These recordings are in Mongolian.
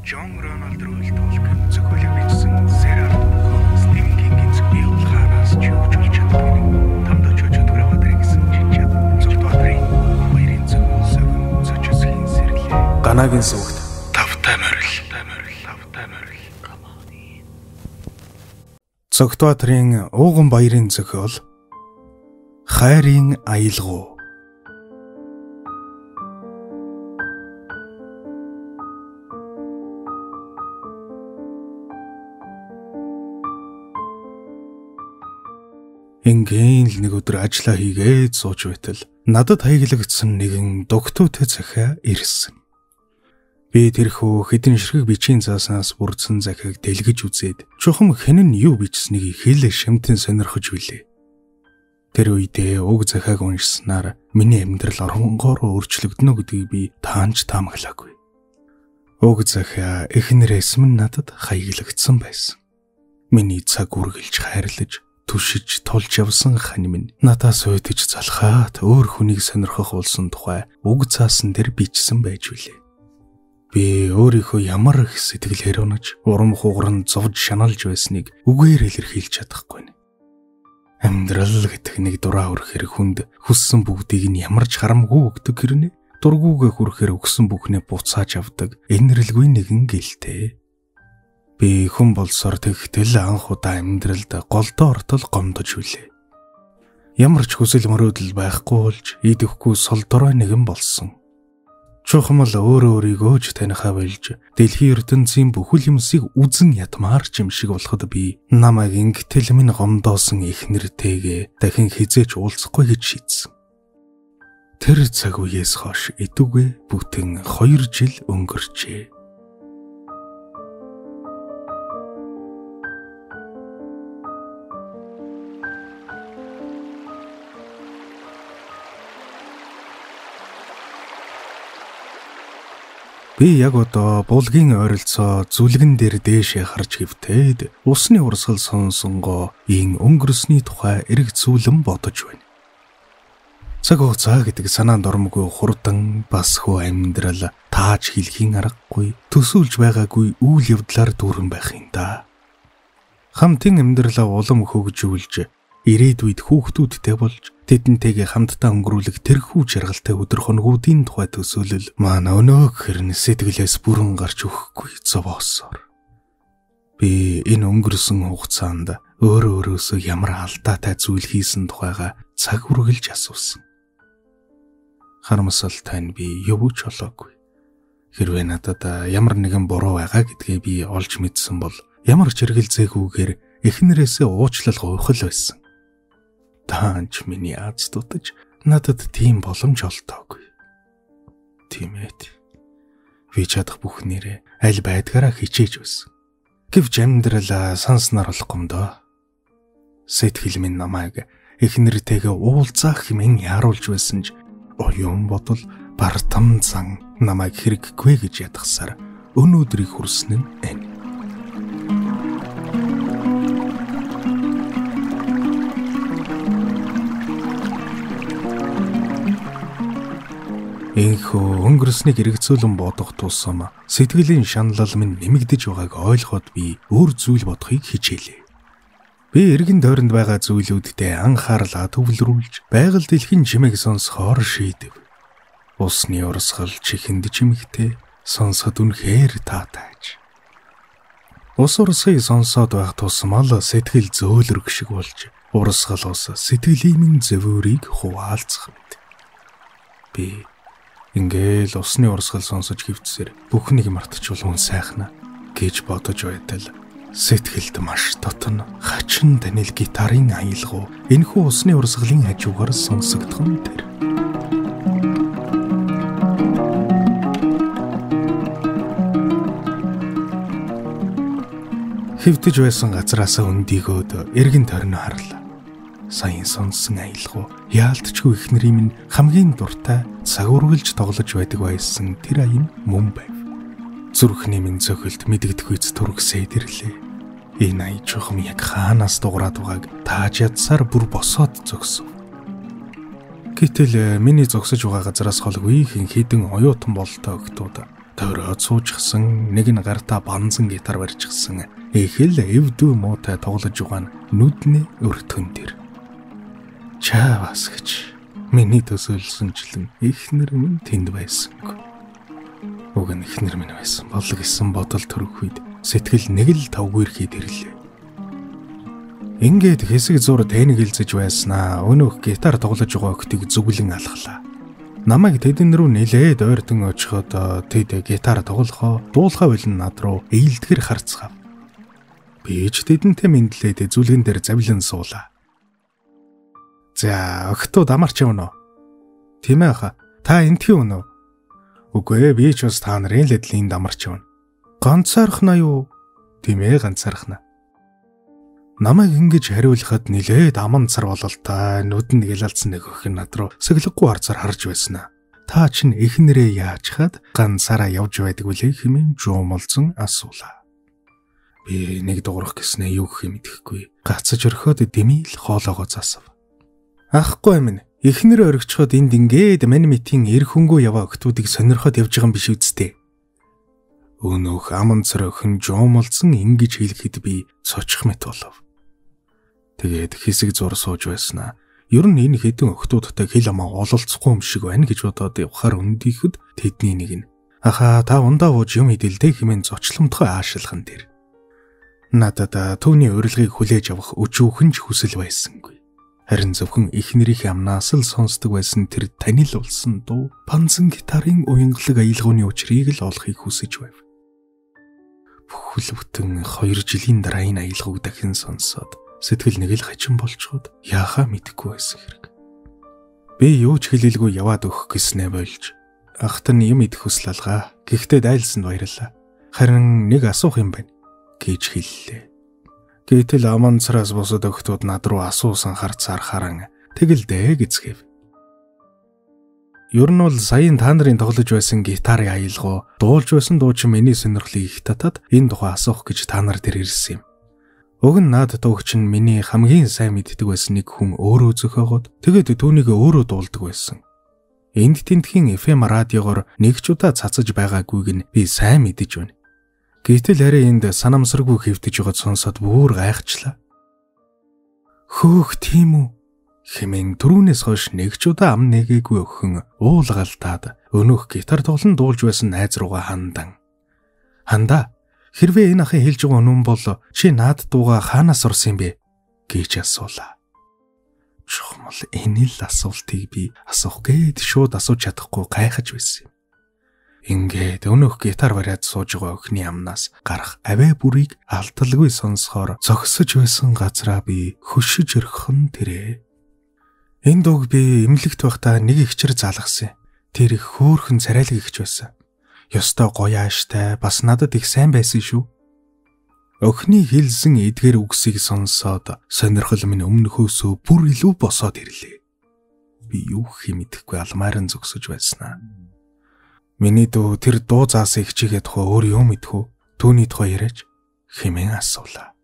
John Ronald Reuel-Tolkien зохиолыг бичсэн Sarah Stephen King-ийн зохиол хараас ч юу ч болж чаддаггүй. Тамд очиж өдгөрөө гэсэн чичээд зөвхөн хоёрын зөвхөн зочисхийн сэрлээ. Ганагийн сүгт тавтай морил. Цогтбаатрын ууган баярын зохиол Хайрын аялгуу. Ингээл нэг өдөр ажиллаа хийгээд сууж байтал надад хаяглагдсан нэгэн дугтуутай захиа ирсэн. Би тэрхүү хэдэн ширхэг бичгийн зааснаас бүрдсэн захиаг дэлгэж үзээд чухам хэн нь юу бичсэнийг хэл шимтэн сонирхож билээ. Тэр үедээ уг захиаг уншсанаар миний амьдрал оронгоор өөрчлөгдөнө гэдгийг би таанч таамаглаагүй. Уг захиа эхнэрээс минь надад хаяглагдсан байсан. Миний цаг үргэлж хайрлаж түшиж тулж явсан хань минь надаас уйдаж залхаад өөр хүнийг сонирхох болсон тухай уг цаасан дээр бичсэн байж билээ. Би өөрийнхөө ямар их сэтгэлээр унаж урам хугаран зовж шаналж байсныг үгээр илэрхийлж чадахгүй. Амьдрал гэдэг нэг дураа өрхөр хүнд хүссэн бүгдийг нь ямарч харамгүй өгдөг гэрнэ. Дургүйгээ хүрхээр өгсөн бүхнээ буцааж авдаг энэрлгүй нэгэн гэлтэй. Би хүн болсоор тэгтэл анх удаа амьдралд голдоо ортол гомдож үлээ. Ямар ч хүсэл мөрөөдөл байхгүй болж идэхгүй сул дорой нэгэн болсон. Чухам л өөрийгөө ч танихаа болж дэлхийн ертөнцийн бүхэл юмсыг үзэн ятмаар ч юм шиг болоход би намайг ингэтэл минь гомдоосон их нэртэйгээ дахин хизээч уулзахгүй гэж шийдсэн. Тэр цаг үеэс хойш эдүгэ бүтэн 2 жил өнгөрчээ. Би яг одоо булгийн ойролцоо зүлгэн дээр дээшээ харж хөвтөөд усны урсгал сонсонгоо ийн өнгөрсний тухай эрг зүүлэн бодож байна. Цаг хугацаа гэдэг санаанд ормгүй хурдан бас хөө амьдрал тааж хэлхийн аргагүй төсөөлж байгаагүй үйл явдлаар дүүрэн байх юм да. Хамтын амьдралаа улам хөгжүүлж ирээдүйд хүүхдүүдтэй болж тэдэнтэйгээ хамтдаа өнгөрүүлэх тэрхүү жаргалтай өдөр хоногуудын тухай төсөөлөл маань өнөөх хэрн сэтгэлээс бүрэн гарч өгөхгүй зовоосоор. Би энэ өнгөрсөн хугацаанд өөрөөсөө ямар алдаатай зүйл хийсэн тухайга цаг үргэлж асуусан. Харамсалтай нь би юу ч олоогүй. Хэрвээ надад ямар нэгэн буруу байгаа гэдгээ би олж мэдсэн бол ямар ч эргэлзээгүйгээр эхнэрээсээ уучлал гуйхал байсан. Таанч миний аз дутаж надад тийм боломж олдоогүй. Тиймээд би чадах бүхнээрээ аль байдгаараа хичээж байсан. Гэвч амьдралаа санснаар болохгүй доо. Сэтгэл минь намайг эхнэртэйгээ уулзах хэмээн яаруулж байсан ч оюун бодол бартам зан намайг хэрэггүй гэж ядгасаар өнөөдрийг хүрсэн нь энэ. Энхүү өнгөрснийг эргэцүүлэн бодох тусам сэтгэлийн шаналл минь нэмэгдэж байгааг ойлгоод би өөр зүйл бодохыг хичээлээ. Би эргэн тойронд байгаа зүйлүүдтэй анхаарлаа төвлөрүүлж байгаль дэлхийн чимээг сонсохоор шийдэв. Усны урсгал чихэнд чимэгтэй сонсоход үнэхээр таатайж. Ус урсгыг сонсоод байх тусам л сэтгэл зөөлрөх шиг болж урсгал ус сэтгэлийн минь зөвөрийг хуваалцах мэт. Би ингээл усны урсгал сонсож хөвцсээр бүхнийг мартчихвол хүн сайхна гэж бодож байтал сэтгэлд маш дотно хачин танил гитарын аялгуу энэхүү усны урсгалын хажуугаар сонсогдхон тэр. Хөвтөж байсан газараасаа өндийгөөд эргэн тойрноо харлаа. Сайн сонсон аялгуу яалтчгүй эхнэрийн минь хамгийн дуртай цаг үргэлж тоглож байдаг байсан тэр аян мөн байв. Зүрхний минь зөхөлд мэдгэдэггүйц түргсээд ирлээ. Энэ ая чухам яг хаанаас дуурайд байгааг тааж ядсаар бүр босоод зогсов. Гэтэл миний зогсож байгаа газараас холгүй хин хідэн оюутан бололтой өгтүүд Тойроод суужчихсан, нэг нь гартаа банзан гитар барьчихсан. Эхэл эвдүү муутай тоглож байгаа нь нүдний өртгөн дээр. Чаавас гэж миний төсөөлсөнчлэн эхнэр минь тэнд байсангүй. Уг нь эхнэр минь байсан бол гэсэн бодол төрөх үед сэтгэл нэг л тавгүйрхийд ирлээ. Ингээд хэсэг зур тэнэгэлзэж байснаа өнөөх гитар тоглож байгаа охтыг зүглэн алхлаа. Намайг тэдэн рүү нилээд ойртон очиход тэд гитар тоглохоо дуулахаа болон над руу ээлдгэр харцгаав. Би ч тэдэнтэй мэдлээд зүлгэн дээр завлан суулаа. За, охтууд амарч явна уу? Тийм ээ хаа. Та энтхий өнөө? Үгүй ээ, би ч бас та нарын л эдлийн амарч явна. Ганцаархна юу? Тийм ээ, ганцаархна. Намайг ингэж хариулахад нилээд аман цар болол та нүдэн гэлалцсан нэг охин над руу сэглэггүй харцаар харж байснаа. Та чинь эхнэрээ яаж хаад ганцаараа явж байдаг үлээ хэмээн жуумалзан асуулаа. Би нэг дуурах гэснээ юу гэх юм мэдэхгүй. Гацаж өрхөөд дэмийл хоолоогоо засав. Ахгүй минь, эхнэрээ өргөчхөд энд ингээд мань митийн эр хөнгөө яваа охтуудыг сонирхоод явж байгаа юм биш үсттэй. Өнөөх аман цар охин жуумалзан ингэж хэлэхэд би цочих мэт болов. Тэгээд хэсэг зур сууж байснаа. Ер нь энэ хэдэн охтуудтай хэл амаа ололцохгүй юм шиг байна гэж бодоод явахаар өндийхэд тэдний нэг нь "Аха, та ундаа ууж юм идэлдэ" хэмээн зочломтгой аашилхан дээр. Надад түүний урилгыг хүлээж авах өчүүхэн ч хүсэл байсангүй. Харин зөвхөн эхнэрийнхээ амнаас л сонсдог байсан тэр танил улсан дуу банзан гитарын уянгалаг аялгауны учрыг л олохыг хүсэж байв. Бүхэл бүтэн 2 жилийн дараа энэ аялгауг дахин сонсоод сэтгэл нэг л хачин болчоод яахаа мэдэхгүй байсан хэрэг. Би юу ч хэлэлгүй яваад өгөх гэснээ болж ахт нь юм идэх хүсэл алгаа. Гэхдээ дайлсанд баярлаа. Харин нэг асуух юм байна гэж хэллээ. Гэтэл аман цараас босоод өгтүүд над руу асуусан харцаар харан тэгэлдээ гэцгээв. Ер нь бол саяын та нарын тоглож байсан гитарын аялгау дуулж байсан дуу чинь миний сонирхлыг их татаад энэ тухай асуух гэж та нар дээр ирсэн юм. Уг нь наад дуугч нь миний хамгийн сайн мэддэг байсан нэг хүн өөрөө зөхөөгөөд тэгээд түүнийг өөрөө дуулдаг байсан. Энд тентхийн FM радиогоор нэг ч удаа цацаж байгаагүйг нь би сайн мэдэж байна. Гэтэл арай энд санамсаргүй хэвтэж байгааг сонсоод бүр гайхчлаа. Хөөх тийм үү? Хэмээн түрүүнээс хойш нэг ч удаа ам нэгээгүй өхөн уулгалтаад өнөөх гитар тоглон дуулж байсан найз руугаа хандан. Хандаа. Хэрвээ энэ ахын хэлж байгаа үнэн бол чи наад дууга хаанаас сурсан юм бэ гэж асуулаа. Чухмал энэ л асуултыг би асуух гээд шууд асууж чадахгүй гайхаж байсан юм. Ингээд өнөөх гитар бариад сууж байгаа охины амнаас гарах аваа бүрийг алдалгүй сонсохоор зогсож байсан газраа би хөшөж өрхөн тэрэ. Энэ дууг би эмнэлэгт байхдаа нэг ихчээр залгасан. Тэр их хөөрхөн царайлаг ихч байсан. Ёстой гоё ааштай бас надад их сайн байсан шүү. Охины хэлсэн эдгээр үгсийг сонсоод сонирхол минь өмнөхөөсөө бүр илүү босоод ирлээ. Би юу гэх юм мэдэхгүй алмааран зогсож байснаа. Миний дүү тэр дуу заасан ихчигээ тухай өөр юу мэдэх вэ? Түүний тухай яриач хэмээн асуулаа.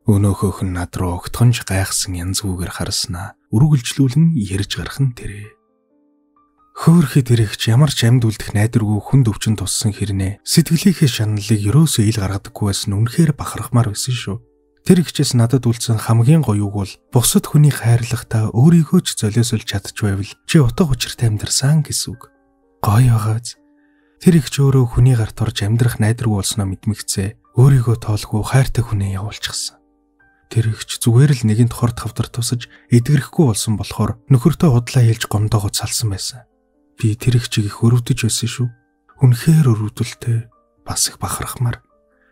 Өнөөхөөх нь над руу огтхонж гайхсан янз бүрээр харснаа үргэлжлүүлэн ярьж гарах нь тэрэ. Хөөхий тэрэгч ямар ч амьд үлдэх найдваргүй хүнд өвчин туссан хэрнээ сэтгэлийнхээ шаналлыг ерөөсөө ил гаргадаггүй байсан үнэхээр бахархмаар байсан шүү. Тэр ихчээс надад үлдсэн хамгийн гоёуг бол бусад хүний хайрлагтаа өөрийгөө ч золиосолж чадж байвал чи утга учиртай амьдарсан гэсэн үг. Гоё байгааз. Тэр ихч өөрөө хүний гарт орж амьдрах найдваргүй болсноо мэдмэгцээ өөрийгөө тоолгүй хайртай хүнээ явуулчихсан. Тэр ихч зүгээр л нэгэнт хорт хавдар тусаж эдгэрэхгүй болсон болохоор нөхөртөө худлаа хэлж гомдоогоо салсан байсан. Би тэр ихчийг их өрөвдөж байсан шүү. Үнэхээр өрөвдөлтэй, бас их бахархмаар.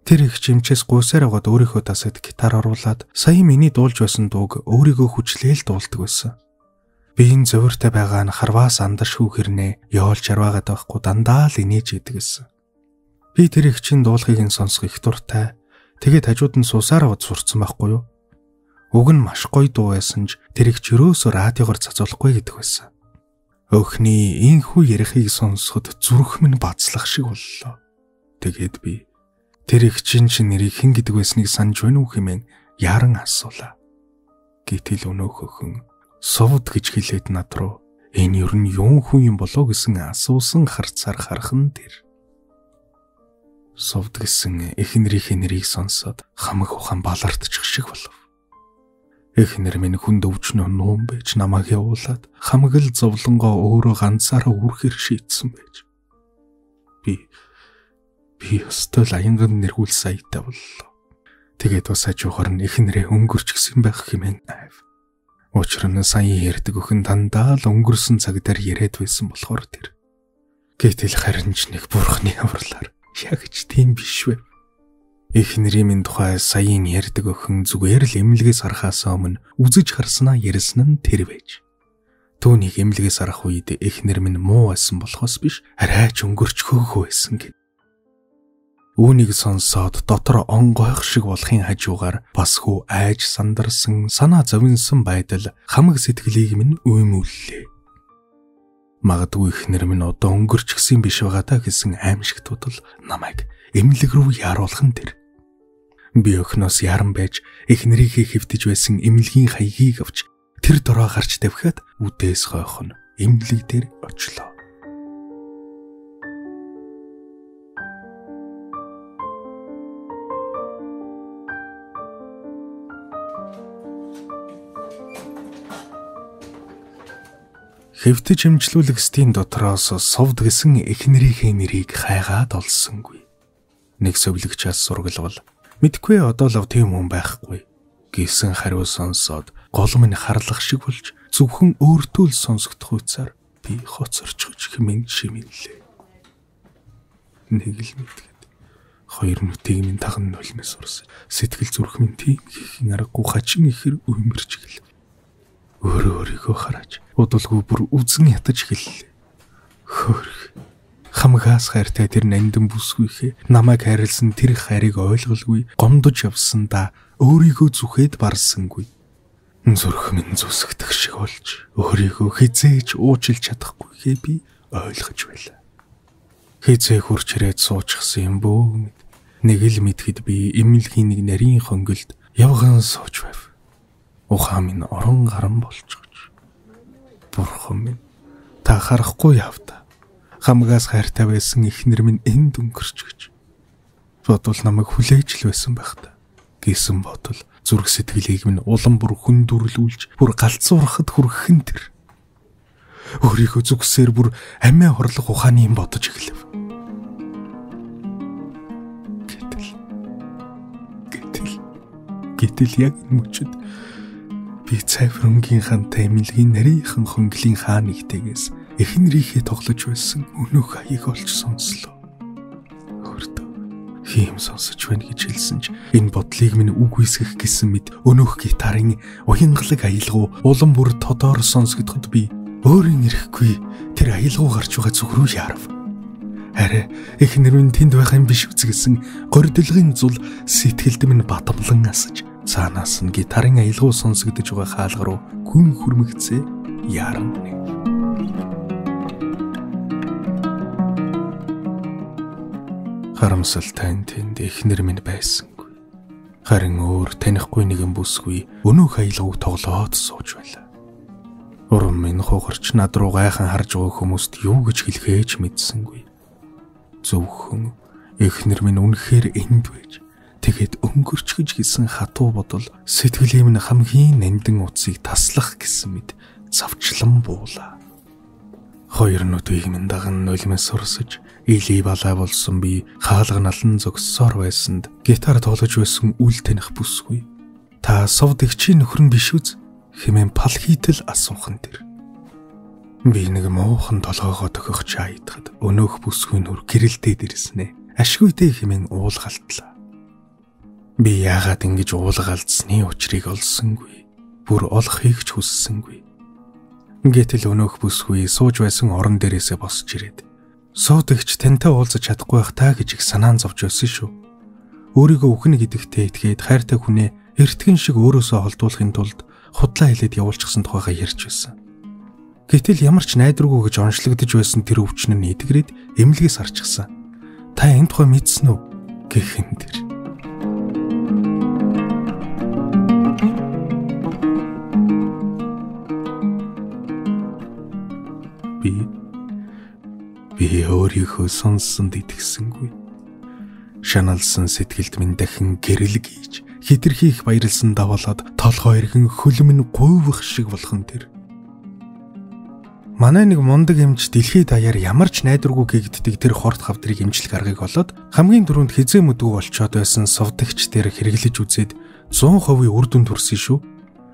Тэр ихч эмчээс гуйсаар аваад өөрийнхөө тасад гитар оруулаад сая миний дуулж байсан дууг өөрийгөө хүчлээл дуулдаг байсан. Би энэ зовиртой байгаа нь харваас андаршгүй хэрнээ явуулж арваагаад байхгүй дандаа л инээж идэг гэсэн. Би тэр ихчийн дуулахыг нь сонсох их дуртай. Тэгээд хажууд нь суусаар аваад сурцсан байхгүй юу? Уг нь маш гоё дуу байсан ч тэр ихч өрөөсөө радиогоор цацуулахгүй гэдэг байсан. Охины инхүү ярихыг сонсоход зүрх минь бацлах шиг боллоо. Тэгээд би тэр ихчин чинь нэрийг хэн гэдэг байсныг санаж байна уу хэмээн яран асуулаа. Гэтэл өнөөх охин сувд гэж хэлээд над руу энэ ер нь юун хүн юм болоо гэсэн асуусан харцаар харах нь тэр. Совд гэсэн эхнэрийнхээ нэрийг сонсоод хамаг ухаан балардчих шиг болов. Эхнэр минь хүнд өвчнөө нуун байж намайг явуулаад хамаг л зовлонгоо өөрөө ганцаараа үрхээр шийдсэн байж. Би өстой л аянган нэргүүл саятай боллоо. Тэгээд бас хажуухаар нь эхнэрээ өнгөрч гисэн байх хэмээн айв. Учир нь сая ярьдаг өхөн дандаа л өнгөрсөн цаг дээр яриад байсан болохоор тэр. Гэтэл харин ч нэг бурхны авралаар яг ч тийм биш вэ. Эхнэрийн минь тухай саяын ярьдаг өхөн зүгээр л эмнэлгээс харахаас өмнө үзэж харснаа ярьсан нь тэр байж. Түүнийг эмнэлгээс харах үед эхнэр минь муу байсан болохоос биш арайч өнгөрчхөөгөө байсан гэв. Үүнийг сонсоод дотор онгойх шиг болохын хажуугаар бас хүү айж сандарсан санаа зовинсан байдал хамаг сэтгэлийг минь уймүүллээ. Магадгүй эхнэр минь одоо өнгөрчихсөн биш байгаа та гэсэн аимшигтууд л намайг эмнэлэг рүү яаруулах нь тэр. Би өхнөөс яран байж эхнэрийнхээ хэвтэж байсан эмнэлгийн хаягийг авч тэр дороо гарч тавхиад үдээс хойхон эмнэлэг дээр очлоо. Хэвтэж эмчлүүлэгсдийн дотроос совд гэсэн эхнэрийнхээ нэрийг хайгаад олсонгүй. Нэг сувлэгчаас сургалвал мэдгүй одоо л тийм хүн байхгүй гэсэн хариу сонсоод гол минь харлах шиг болж зөвхөн өөртөө л сонсогдох үцаар би хоцорчгож хэмээн шимэллээ. Нэг л мэдгээд хоёр нүдийг минь таган нулимс урсаж сэтгэл зүрх минь тийм хийхин аргагүй хачин ихэр уймэрч гэлээ. Өөрийгөө хараач удалгүй бүр үзэн ятаж эхэллээ. Хөөх. Хамгаас хайртай тэр нандин бүсгүйхээ намайг хайрлсан тэр хайрыг ойлголгүй гомдож явсандаа өөрийгөө зүхэд барсангүй. Зүрх минь зүсгдэх шиг болж өөрийгөө хизээж уучлж чадахгүйхээ би ойлгож байлаа. Хизээ хурч ирээд суучихсан юм бөө. Нэг л мэдхэд би эмнэлгийн нэг нарийн хонголд явган сууж байв. Ухаан минь орон гарan болчихж. Бурхан минь та харахгүй явта. Хамгаас хайртай байсан эхнэр минь энд өнгөрч гэж. Бодвол намайг хүлээж л байсан байх та. Гэсэн бодол зүрх сэтгэлийг минь улам бүр хүндүрлүүлж бүр галзуурахад хүрхэн тэр. Өөрийгөө зүгсээр бүр амиа хорлох ухааны юм бодож эхлэв. Гэтэл яг мөчөд би цайфрынгийн хантай эмнэлгийн нарийнхан хонглын хаа нэгтээс эхнэрийнхээ тоглож байсан өнөөх хаяг олж сонслоо. Өөртөө хийм сонсож байна гэж хэлсэн ч энэ бодлыг минь үг үсгэх гэсэн мэд өнөөх гитарын уянгалаг аялгау улам бүр тодоор сонсогдоход би өөрийн ирэхгүй тэр аялгау гарч байгаа зүг рүү яарав. Арай эхнэр минь тэнд байх юм биш үзгэлсэн гордилгын зул сэтгэлд минь батамлан асаж цаанаас нь гитарын аялгау сонсогдож байгаа хаалга руу гүн хүрмэгцээ яран нэ. Харамсалтай тэнд эхнэр минь байсангүй. Харин өөр танихгүй нэгэн бүсгүй өнөөх аялгау тоглоод сууж байлаа. Уран минь хугарч над руу гайхан харж байгаа хүмүүст юу гэж хэлхээж мэдсэнгүй. Зөвхөн эхнэр минь үнэхээр энд байж тэгээд өнгөрч гэж гисэн хатуу бодол сэтгэлээ минь хамгийн нандин утсыг таслах гэсэн мэд завчлан буулаа. Хоёр нүдийг минь даган нулимс урсаж илий балай болсон би хаалга налан зогссоор байсанд гитар тоглож байсан үл таних бүсгүй. Та совд игчийн нөхөр нь биш үз хэмээн пал хийтэл асуухан тэр. Би нэг муухан толгоогоо төхөх чаydахад өнөөх бүсгүй нүр гэрэлдээд ирснэ. Ашгүйтэй хэмээн уулгалтлаа. Би яагаад ингэж уулгалцсны учрыг олсонгүй. Бүр олохыг ч хүссэнгүй. Гэтэл өнөөх бүсгүй сууж байсан орон дээрээсээ босч ирээд суудагч тантай уулзаж чадахгүй байх та гэж их санаан зовж байсан шүү. Өөрийгөө үхэн гэдэгтээ итгээд хайртай хүнээ эртгэн шиг өөрөөсөө холдуулахын тулд худлаа хэлээд явуулчихсан тухайга ярьж байсан. Гэтэл ямар ч найдваргүй гэж онцлогдож байсан тэр өвчин нь эдгэрээд эмнэлгээс арчихсан. Та энэ тухай мэдсэн үү гэхэн тэр. Би өөрийнхөө сонссонд итгэсэнгүй. Шаналсан сэтгэлд минь дахин гэрэл гийж хитрхи их баярлсан даваалаад толгой эргэн хөлөм нь гуйвах шиг болгон тэр. Манай нэг мундаг эмч дэлхийд даяар ямар ч найдваргүй гэгддэг тэр хорт хавдрыг эмчлэх аргыг олоод хамгийн түрүүнд хизээ мэдгүй болчоод байсан сувдагч дээр хэрэглэж үзээд 100% үр дүн төрсөн шүү.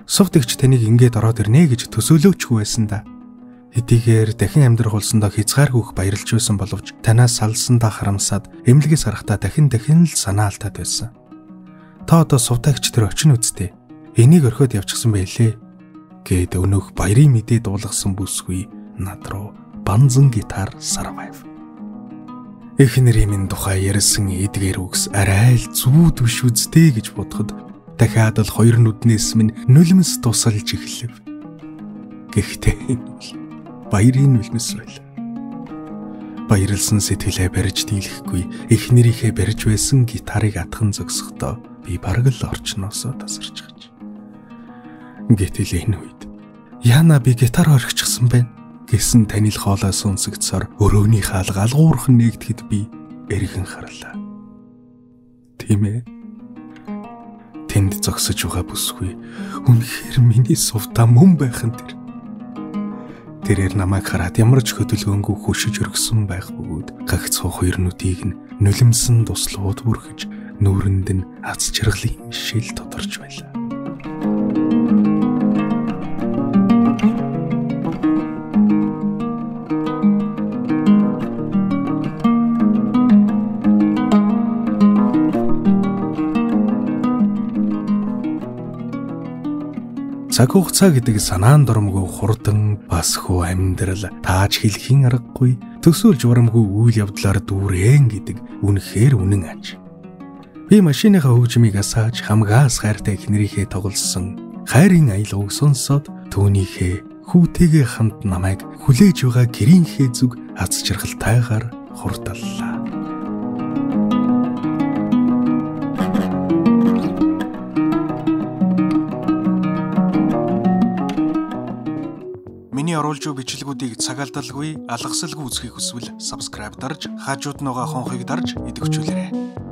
Сувдагч таныг ингээд ороод ирнэ гэж төсөөлөөчгүй байсан да. Хэдийгээр дахин амьдрах болсондоо хязгааргүйх баярлж байсан боловч танаас салсандаа харамсаад эмнэлгээс гарахдаа дахин л санаа алдаад байсан. Та одоо сувдагч тэр очин үсттэй. Энийг орхиод явчихсан байлээ гэд өнөөх баярын мэдээ дуулгасан бүсгүй над руу банзан гитар Survive. Эхнэрийн минь тухай ярьсан эдгээр үгс арай л зүү түш үздэй гэж бодоход дахиад л хоёр нүднээс минь нулимс тусалж эхлэв. Гэхдээ энэ бол баярын нулимс байл. Баярлсан сэтгэлээ барьж дийлэхгүй эхнэрийнхээ барьж байсан гитарыг атхан зогсохдоо би бараг л орчноосоо тасарч гаж. Гэтэл энэ үед Яна би гитар орхичихсан байна гэсэн танил хоолой сонсогдсоор өрөөний хаалга алгуурхан нэгдэхэд би эргэн харлаа. Тийм ээ. Тэнд зогсож байгаа бүсгүй үнэхээр миний сувдаа мөн байх нь тэр. Тэрээр намайг хараад ямар ч хөдөлгөөнгүй хөшиж өргсөн байх бөгөөд гагцхуу хоёр нүдийг нь нулимсан туслууд бүрхэж нүүрэнд нь аз жаргалын шил тодорч байлаа. Цаг хугацаа гэдэг санаан доромгүй хурдан бас хөө амьдрал тааж хэлхийн аргагүй төсөөлж урамгүй үйл явдлаар дүүрэн гэдэг үнэхээр үнэн аж. Би машиныхаа хөгжмийг асааж хамгаас хайртай эхнэрийнхээ тоглосон хайрын аялгыг сонсоод түүнийхээ хүүтэйгээ хамт намайг хүлээж байгаа гэрийнхээ зүг аз жаргалтайгаар хурдаллаа. Миний оруулж буй бичлэгүүдийг цагаалдалгүй, алгасалгүй үзхийг хүсвэл subscribe дарж, хажууд нь байгаа хонхыг дарж идэвхжүүлээрэй.